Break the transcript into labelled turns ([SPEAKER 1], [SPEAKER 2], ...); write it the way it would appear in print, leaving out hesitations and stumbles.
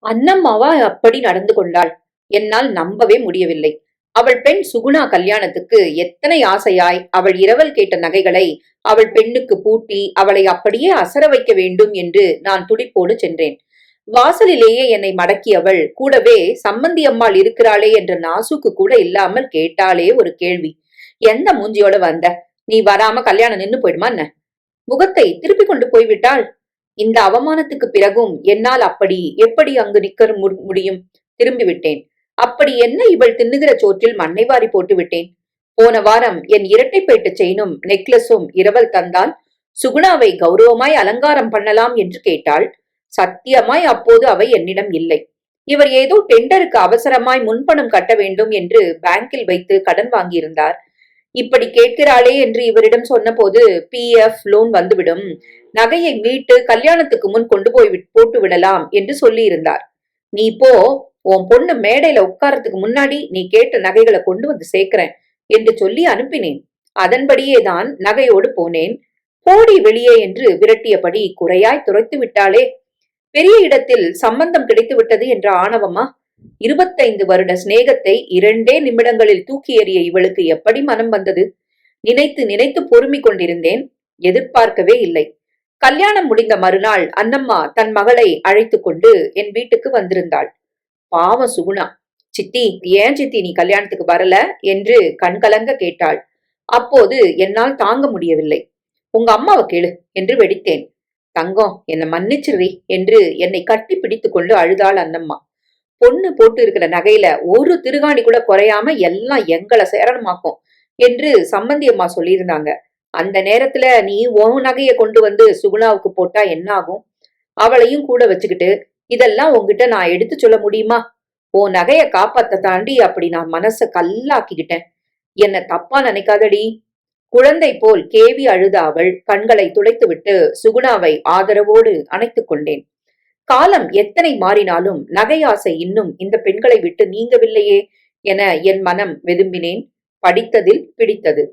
[SPEAKER 1] அன்னம்மாவா அப்படி நடந்து கொண்டாள்? என்னால் நம்பவே முடியவில்லை. அவள் பெண் சுகுணா கல்யாணத்துக்கு எத்தனை ஆசையாய் அவள் இரவல் கேட்ட நகைகளை அவள் பெண்ணுக்கு பூட்டி அவளை அப்படியே அசர வைக்க வேண்டும் என்று நான் துடிப்போடு சென்றேன். வாசலிலேயே என்னை மடக்கியவள் கூடவே சம்மந்தி அம்மாள் இருக்கிறாளே என்ற நாசுக்கு கூட இல்லாமல் கேட்டாளே ஒரு கேள்வி. எந்த மூஞ்சியோட வந்த? நீ வராம கல்யாணம் நின்னு போயிடுமா என்ன? முகத்தை திருப்பி கொண்டு போய்விட்டாள். இந்த அவமானத்துக்கு பிறகும் என்னால் அப்படி எப்படி அங்கு நிற்க முடியும்? திரும்பி விட்டேன். அப்படி என்ன இவள் தின்னுகிற சோற்றில் மண்ணை வாரி போட்டு விட்டேன். போன வாரம் என் இரட்டைப்பேட்டு செயினும் நெக்லஸும் இரவல் தந்தால் சுகுணாவை கௌரவமாய் அலங்காரம் பண்ணலாம் என்று கேட்டாள். சத்தியமாய் அப்போது அவை என்னிடம் இல்லை. இவர் ஏதோ டெண்டருக்கு அவசரமாய் முன்பணம் கட்ட வேண்டும் என்று பேங்கில் வைத்து கடன் வாங்கியிருந்தார். இப்படி கேட்கிறாளே என்று இவரிடம் சொன்னபோது PF லோன் வந்துவிடும், நகையை மீட்டு கல்யாணத்துக்கு முன் கொண்டு போய் போட்டு விடலாம் என்று சொல்லி இருந்தார். நீ போ, உன் பொண்ணு மேடையில உட்காரத்துக்கு முன்னாடி நீ கேட்ட நகைகளை கொண்டு வந்து சேர்க்கிறேன் என்று சொல்லி அனுப்பினேன். அதன்படியேதான் நகையோடு போனேன். போடி வெளியே என்று விரட்டியபடி குறையாய் துரைத்து விட்டாளே. பெரிய இடத்தில் சம்பந்தம் கிடைத்து விட்டது என்ற ஆணவமா? 25 வருட சிநேகத்தை 2 நிமிடங்களில் தூக்கி எறிய இவளுக்கு எப்படி மனம் வந்தது? நினைத்து நினைத்து பொறுமிக் கொண்டிருந்தேன். எதிர்பார்க்கவே இல்லை. கல்யாணம் முடிந்த மறுநாள் அன்னம்மா தன் மகளை அழைத்து கொண்டு என் வீட்டுக்கு வந்திருந்தாள். பாவம் சுகுணா. சித்தி, ஏன் சித்தி நீ கல்யாணத்துக்கு வரல என்று கண்கலங்க கேட்டாள். அப்போது என்னால் தாங்க முடியவில்லை. உங்க அம்மாவை கேளு என்று வெடித்தேன். தங்கம், என்னை மன்னிச்சிரு என்று என்னை கட்டி பிடித்து கொண்டு அழுதாள் அன்னம்மா. பொண்ணு போட்டு இருக்கிற நகையில ஒரு திருகாணி கூட குறையாம எல்லாம் எங்களை சேரணமாக்கும் என்று சம்பந்தி அம்மா சொல்லியிருந்தாங்க. அந்த நேரத்துல நீ உன் நகைய கொண்டு வந்து சுகுணாவுக்கு போட்டா என்ன ஆகும்? அவளையும் கூட வச்சுக்கிட்டு இதெல்லாம் உன்கிட்ட நான் எடுத்து சொல்ல முடியுமா? உன் நகைய காப்பாத்த தாண்டி அப்படி நான் மனச கல்லாக்கிக்கிட்டேன். என்ன தப்பா நினைக்காதடி. குழந்தை போல் கேவி அழுத அவள் கண்களை துடைத்துவிட்டு சுகுணாவை ஆதரவோடு அணைத்துக் கொண்டேன். காலம் எத்தனை மாறினாலும் நகையாசை இன்னும் இந்த பெண்களை விட்டு நீங்கவில்லையே என என் மனம் வெதும்பினேன். படித்ததில் பிடித்தது.